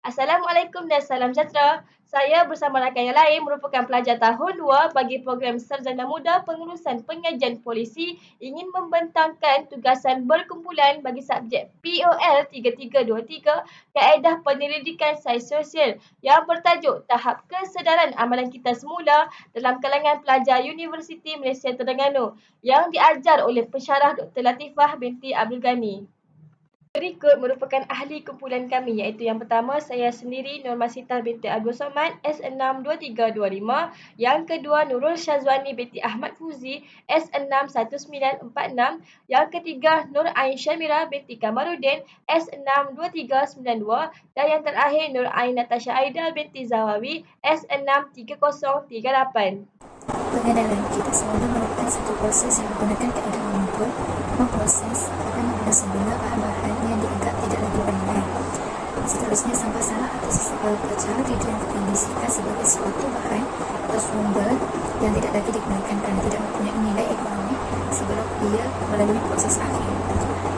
Assalamualaikum dan salam sejahtera. Saya bersama rakan yang lain merupakan pelajar tahun 2 bagi program Sarjana Muda Pengurusan Pengajian Polisi ingin membentangkan tugasan berkumpulan bagi subjek POL 3323 Kaedah Penyelidikan Sains Sosial yang bertajuk Tahap Kesedaran Amalan Kita Semula dalam kalangan pelajar Universiti Malaysia Terengganu yang diajar oleh pensyarah Dr. Latifah binti Abdul Ghani. Berikut merupakan ahli kumpulan kami iaitu yang pertama saya sendiri Nur Masita binti Abdul Somad S62325, yang kedua Nurul Syazwani binti Ahmad Fuzi S61946, yang ketiga Nur Ain Syamira binti Kamarudin S62392 dan yang terakhir Nur Ain Natasha Aida binti Zawawi S63038. Pengenalan kita semula merupakan satu proses yang menggunakan kaedah mengumpul, memproses dan mengenal semula bahan-bahan yang dianggap tidak lagi bernilai. Seterusnya, sampah salah atau sisa percaya didefinisikan sebagai suatu bahan atau sumber yang tidak lagi digunakan kerana tidak mempunyai nilai ekonomi sebelum ia melalui proses akhir.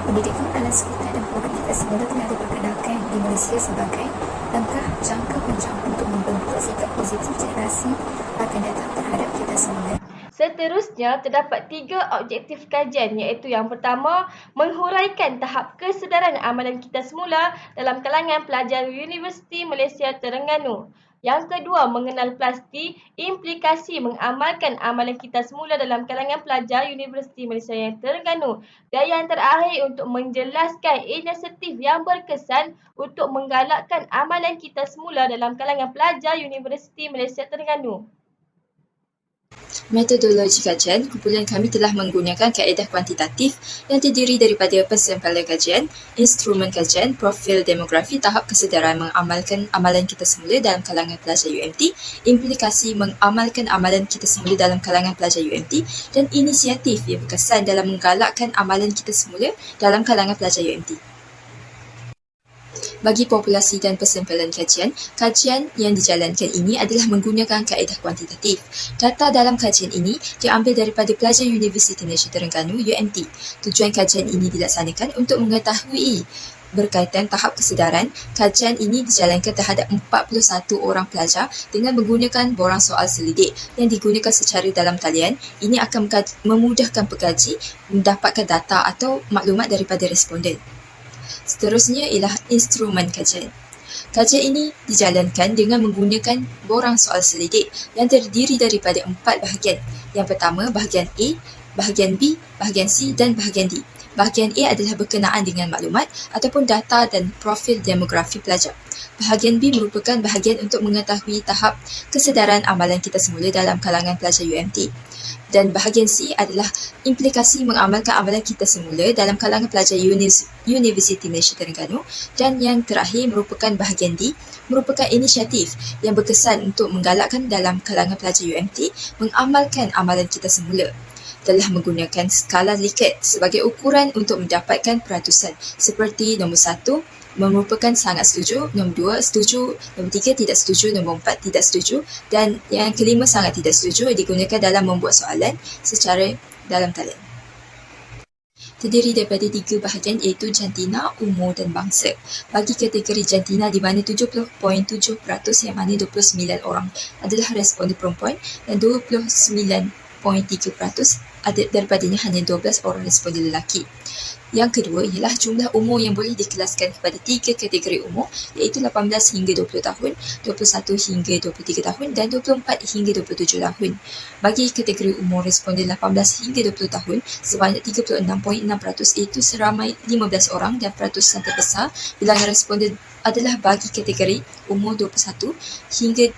Pendidikan alam sekitar dan program kita semula telah diperkenalkan di Malaysia sebagai langkah jangka panjang untuk membentuk sikap positif generasi akan datang terhadap kita semula. Seterusnya, terdapat 3 objektif kajian iaitu yang pertama, menghuraikan tahap kesedaran amalan kita semula dalam kalangan pelajar Universiti Malaysia Terengganu. Yang kedua, mengenal pasti implikasi mengamalkan amalan kita semula dalam kalangan pelajar Universiti Malaysia yang Terengganu. Dan yang terakhir, untuk menjelaskan inisiatif yang berkesan untuk menggalakkan amalan kita semula dalam kalangan pelajar Universiti Malaysia Terengganu. Metodologi kajian, kumpulan kami telah menggunakan kaedah kuantitatif yang terdiri daripada pensampalan kajian, instrumen kajian, profil demografi, tahap kesedaran mengamalkan amalan kita semula dalam kalangan pelajar UMT, implikasi mengamalkan amalan kita semula dalam kalangan pelajar UMT dan inisiatif yang berkesan dalam menggalakkan amalan kita semula dalam kalangan pelajar UMT. Bagi populasi dan persampalan kajian yang dijalankan ini adalah menggunakan kaedah kuantitatif. Data dalam kajian ini diambil daripada pelajar Universiti Malaysia Terengganu UMT. Tujuan kajian ini dilaksanakan untuk mengetahui berkaitan tahap kesedaran. Kajian ini dijalankan terhadap 41 orang pelajar dengan menggunakan borang soal selidik yang digunakan secara dalam talian. Ini akan memudahkan pengkaji mendapatkan data atau maklumat daripada responden. Seterusnya ialah instrumen kajian. Kajian ini dijalankan dengan menggunakan borang soal selidik yang terdiri daripada 4 bahagian. Yang pertama, bahagian A, bahagian B, bahagian C dan bahagian D. Bahagian A adalah berkenaan dengan maklumat ataupun data dan profil demografi pelajar. Bahagian B merupakan bahagian untuk mengetahui tahap kesedaran amalan kita semula dalam kalangan pelajar UMT. Dan bahagian C adalah implikasi mengamalkan amalan kita semula dalam kalangan pelajar Universiti Malaysia Terengganu. Dan yang terakhir merupakan bahagian D, merupakan inisiatif yang berkesan untuk menggalakkan dalam kalangan pelajar UMT mengamalkan amalan kita semula. Telah menggunakan skala Likert sebagai ukuran untuk mendapatkan peratusan seperti nombor 1, merupakan sangat setuju, nombor 2 setuju, nombor 3 tidak setuju, nombor 4 tidak setuju dan yang kelima sangat tidak setuju digunakan dalam membuat soalan secara dalam talian. Terdiri daripada 3 bahagian iaitu jantina, umur dan bangsa. Bagi kategori jantina di mana 70.7% yang mana 29 orang adalah responden perempuan dan 29.3% daripadanya hanya 12 orang responden lelaki. Yang kedua ialah jumlah umur yang boleh dikelaskan kepada 3 kategori umur iaitu 18 hingga 20 tahun, 21 hingga 23 tahun dan 24 hingga 27 tahun. Bagi kategori umur responden 18 hingga 20 tahun, sebanyak 36.6% iaitu seramai 15 orang dan peratusan terbesar bilangan responden adalah bagi kategori umur 21 hingga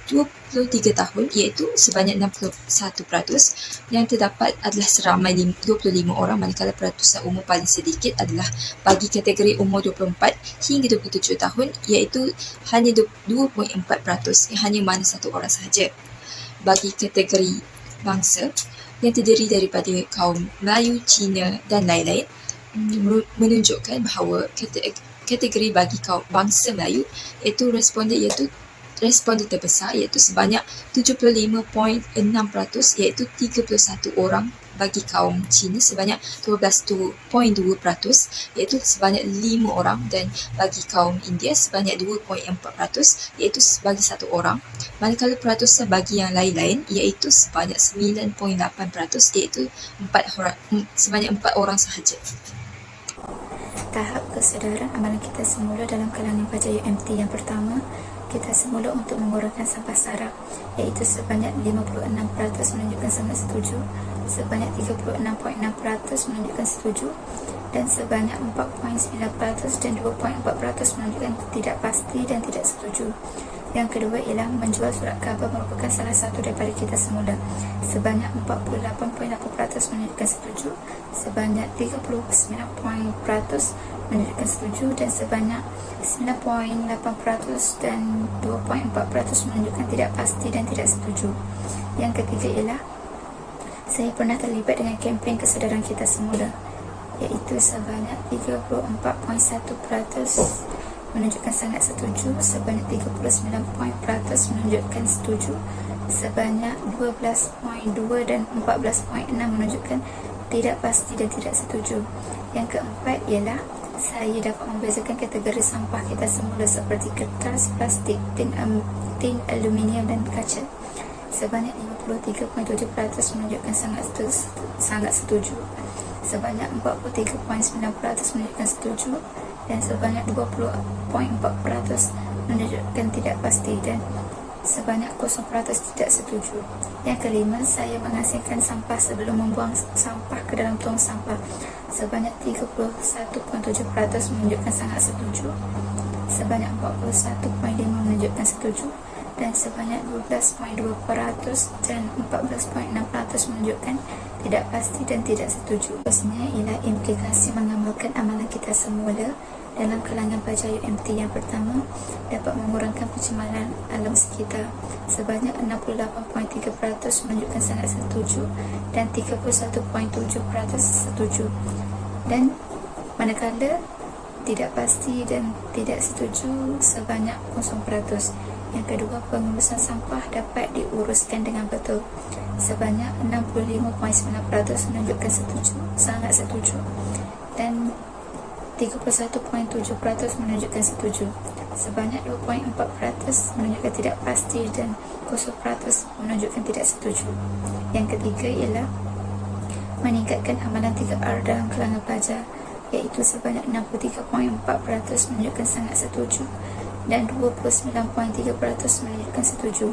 23 tahun iaitu sebanyak 61%. Yang terdapat adalah seramai 25 orang manakala peratusan umur paling sedikit adalah bagi kategori umur 24 hingga 27 tahun iaitu hanya 2.4%, hanya mana 1 orang sahaja. Bagi kategori bangsa yang terdiri daripada kaum Melayu, Cina dan lain-lain menunjukkan bahawa kategori bagi kaum bangsa Melayu iaitu responden terbesar iaitu sebanyak 75.6% iaitu 31 orang bagi kaum Cina sebanyak 12.2%, iaitu sebanyak 5 orang, dan bagi kaum India sebanyak 2.4%, iaitu bagi 1 orang. Manakala peratusan bagi yang lain-lain iaitu sebanyak 9.8%, iaitu sebanyak 4 orang sahaja. Tahap kesedaran amalan kita semula dalam kalangan pelajar UMT. Yang pertama, kita semula untuk mengurangkan sampah sarap, iaitu sebanyak 56% menunjukkan sangat setuju, sebanyak 36.6% menunjukkan setuju, dan sebanyak 4.9% dan 2.4% menunjukkan tidak pasti dan tidak setuju. Yang kedua ialah menjual surat khabar merupakan salah satu daripada kita semula. Sebanyak 48.8% menunjukkan setuju, sebanyak 39% menunjukkan setuju, dan sebanyak 9.8% dan 2.4% menunjukkan tidak pasti dan tidak setuju. Yang ketiga ialah saya pernah terlibat dengan kempen kesedaran kita semula, iaitu sebanyak 34.1% menunjukkan sangat setuju, sebanyak 39% menunjukkan setuju, sebanyak 12.2 dan 14.6 menunjukkan tidak pasti dan tidak setuju. Yang keempat ialah saya dapat membezakan kategori sampah kita semula seperti kertas, plastik, tin aluminium dan kaca. Sebanyak 53.7% menunjukkan sangat setuju, sebanyak 43.9% menunjukkan setuju, dan sebanyak 20.4% menunjukkan tidak pasti, dan sebanyak 0% tidak setuju. Yang kelima, saya menghasilkan sampah sebelum membuang sampah ke dalam tong sampah. Sebanyak 31.7% menunjukkan sangat setuju, sebanyak 41.5% menunjukkan setuju, dan sebanyak 12.2% dan 14.6% menunjukkan tidak pasti dan tidak setuju. Seterusnya ialah implikasi mengamalkan amalan kita semula dalam kalangan pelajar UMT. Yang pertama, dapat mengurangkan pencemaran alam sekitar. Sebanyak 68.3% menunjukkan sangat setuju dan 31.7% setuju. Dan manakala tidak pasti dan tidak setuju sebanyak 0%. Yang kedua, pengurusan sampah dapat diuruskan dengan betul. Sebanyak 65.9% menunjukkan setuju, sangat setuju, dan 31.7% menunjukkan setuju. Sebanyak 2.4% menunjukkan tidak pasti dan 0% menunjukkan tidak setuju. Yang ketiga ialah meningkatkan amalan 3R dalam kalangan pelajar, iaitu sebanyak 63.4% menunjukkan sangat setuju dan 29.3% menunjukkan setuju,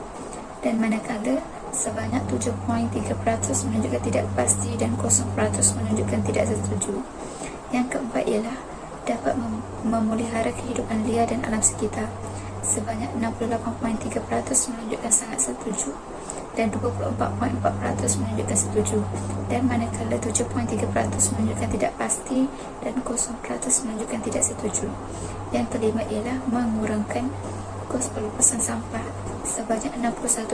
dan manakala sebanyak 7.3% menunjukkan tidak pasti dan 0% menunjukkan tidak setuju. Yang keempat ialah dapat memelihara kehidupan liar dan alam sekitar. Sebanyak 68.3% menunjukkan sangat setuju dan 24.4% menunjukkan setuju, dan manakala 7.3% menunjukkan tidak pasti dan 0% menunjukkan tidak setuju. Yang kelima ialah mengurangkan kos pelupusan sampah. Sebanyak 61%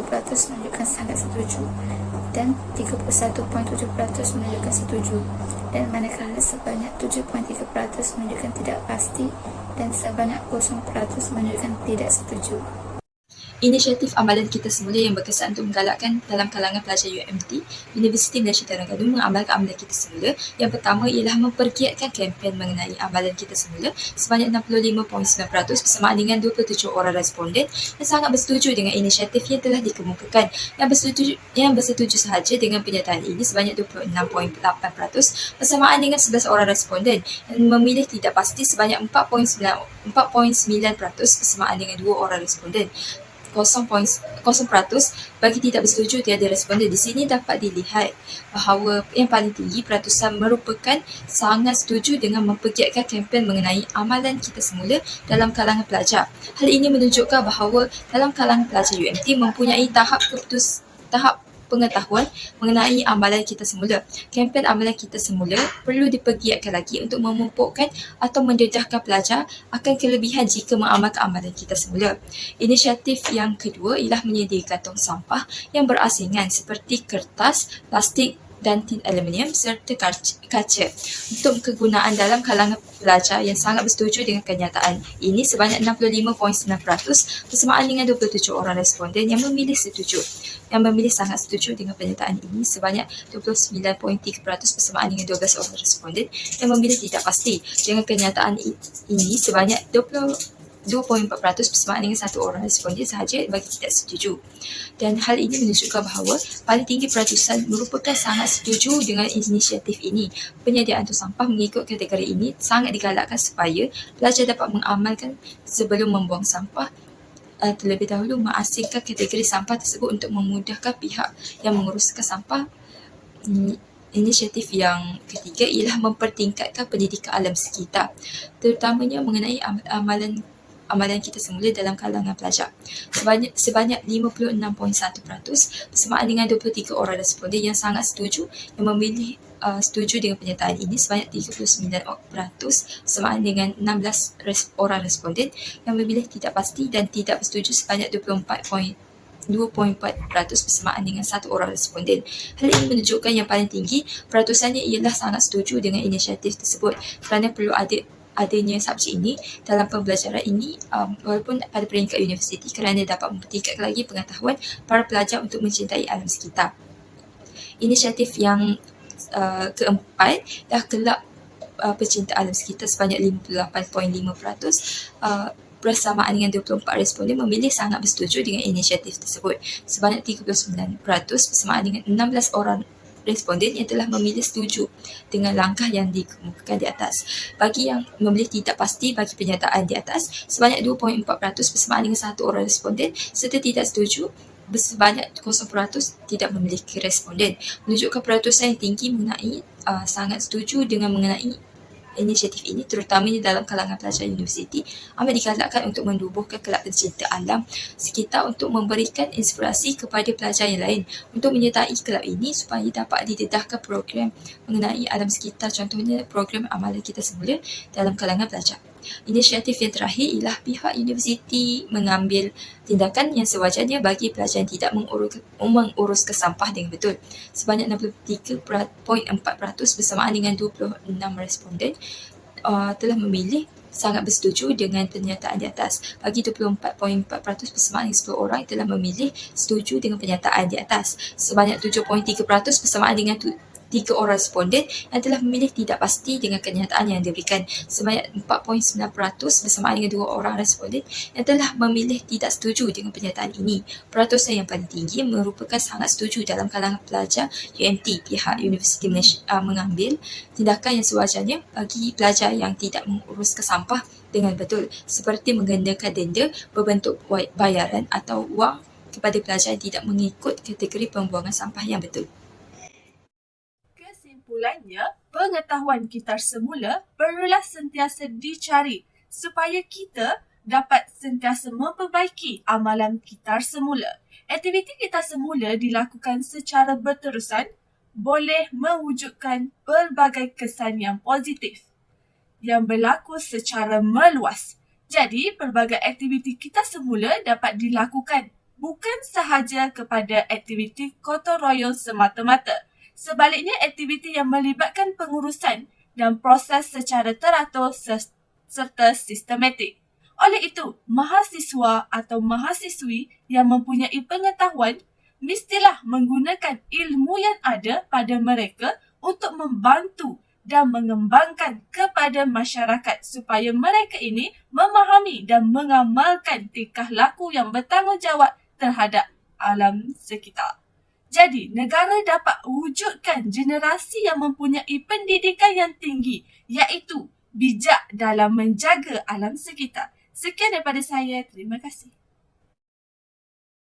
menunjukkan sangat setuju dan 31.7% menunjukkan setuju, dan manakala sebanyak 7.3% menunjukkan tidak pasti dan sebanyak 0% menunjukkan tidak setuju. Inisiatif amalan kita semula yang berkesan untuk menggalakkan dalam kalangan pelajar UMT, Universiti Malaysia Terengganu mengamalkan amalan kita semula. Yang pertama ialah mempergiatkan kempen mengenai amalan kita semula sebanyak 65.9% bersamaan dengan 27 orang responden yang sangat bersetuju dengan inisiatif yang telah dikemukakan. Yang bersetuju sahaja dengan penyataan ini sebanyak 26.8% bersamaan dengan 11 orang responden, yang memilih tidak pasti sebanyak 4.9% bersamaan dengan 2 orang responden. 0% bagi tidak bersetuju tiada responden. Di sini dapat dilihat bahawa yang paling tinggi peratusan merupakan sangat setuju dengan mempergiatkan kempen mengenai amalan kita semula dalam kalangan pelajar. Hal ini menunjukkan bahawa dalam kalangan pelajar UMT mempunyai tahap pengetahuan mengenai amalan kita semula. Kempen amalan kita semula perlu dipergiatkan lagi untuk memupukkan atau mendedahkan pelajar akan kelebihan jika mengamalkan amalan kita semula. Inisiatif yang kedua ialah menyediakan tong sampah yang berasingan seperti kertas, plastik dan tin aluminium serta kaca. Untuk kegunaan dalam kalangan pelajar yang sangat bersetuju dengan kenyataan ini sebanyak 65.9% bersamaan dengan 27 orang responden yang memilih setuju. Yang memilih sangat setuju dengan pernyataan ini sebanyak 29.3% bersamaan dengan 12 orang responden yang memilih tidak pasti dengan kenyataan ini sebanyak 2.4% bersamaan dengan satu orang responden sahaja bagi tidak setuju. Dan hal ini menunjukkan bahawa paling tinggi peratusan merupakan sangat setuju dengan inisiatif ini. Penyediaan tong sampah mengikut kategori ini sangat digalakkan supaya pelajar dapat mengamalkan sebelum membuang sampah. Terlebih dahulu mengasingkan kategori sampah tersebut untuk memudahkan pihak yang menguruskan sampah. Inisiatif yang ketiga ialah mempertingkatkan pendidikan alam sekitar, terutamanya mengenai amalan kita semula dalam kalangan pelajar. Sebanyak 56.1% bersamaan dengan 23 orang responden yang sangat setuju yang memilih setuju dengan pernyataan ini sebanyak 39% bersamaan dengan 16 orang responden yang memilih tidak pasti dan tidak bersetuju sebanyak 2.4% bersamaan dengan satu orang responden. Hal ini menunjukkan yang paling tinggi peratusannya ialah sangat setuju dengan inisiatif tersebut kerana perlu adanya subjek ini dalam pembelajaran ini walaupun pada peringkat universiti kerana dapat mempertingkatkan lagi pengetahuan para pelajar untuk mencintai alam sekitar. Inisiatif yang keempat adalah kelab pecinta alam sekitar sebanyak 58.5% bersamaan dengan 24 responden memilih sangat bersetuju dengan inisiatif tersebut. Sebanyak 39% bersamaan dengan 16 orang responden yang telah memilih setuju dengan langkah yang dikemukakan di atas. Bagi yang memilih tidak pasti bagi pernyataan di atas, sebanyak 2.4% bersamaan dengan satu orang responden serta tidak setuju sebanyak 0% tidak memiliki responden. Menunjukkan peratusan yang tinggi mengenai sangat setuju dengan mengenai inisiatif ini, terutamanya dalam kalangan pelajar universiti, amat digalakkan untuk menubuhkan kelab pencinta alam sekitar untuk memberikan inspirasi kepada pelajar yang lain untuk menyertai kelab ini supaya dapat didedahkan program mengenai alam sekitar, contohnya program amalan kita semula dalam kalangan pelajar. Inisiatif yang terakhir ialah pihak universiti mengambil tindakan yang sewajarnya bagi pelajar yang tidak menguruskan sampah dengan betul. Sebanyak 63.4% bersamaan dengan 26 responden telah memilih sangat bersetuju dengan pernyataan di atas. Bagi 24.4% bersamaan dengan 10 orang yang telah memilih setuju dengan pernyataan di atas. Sebanyak 7.3% bersamaan dengan 3 orang responden yang telah memilih tidak pasti dengan kenyataan yang diberikan. Sebanyak 4.9% bersamaan dengan 2 orang responden yang telah memilih tidak setuju dengan pernyataan ini. Peratusan yang paling tinggi merupakan sangat setuju dalam kalangan pelajar UMT. Pihak Universiti Malaysia mengambil tindakan yang sewajarnya bagi pelajar yang tidak menguruskan sampah dengan betul, seperti mengenakan denda berbentuk bayaran atau wang kepada pelajar yang tidak mengikut kategori pembuangan sampah yang betul. Kesimpulannya, pengetahuan kitar semula perlulah sentiasa dicari supaya kita dapat sentiasa memperbaiki amalan kitar semula. Aktiviti kitar semula dilakukan secara berterusan boleh mewujudkan pelbagai kesan yang positif yang berlaku secara meluas. Jadi, pelbagai aktiviti kitar semula dapat dilakukan bukan sahaja kepada aktiviti gotong royong semata-mata. Sebaliknya, aktiviti yang melibatkan pengurusan dan proses secara teratur serta sistematik. Oleh itu, mahasiswa atau mahasiswi yang mempunyai pengetahuan mestilah menggunakan ilmu yang ada pada mereka untuk membantu dan mengembangkan kepada masyarakat supaya mereka ini memahami dan mengamalkan tingkah laku yang bertanggungjawab terhadap alam sekitar. Jadi, negara dapat wujudkan generasi yang mempunyai pendidikan yang tinggi, iaitu bijak dalam menjaga alam sekitar. Sekian daripada saya. Terima kasih.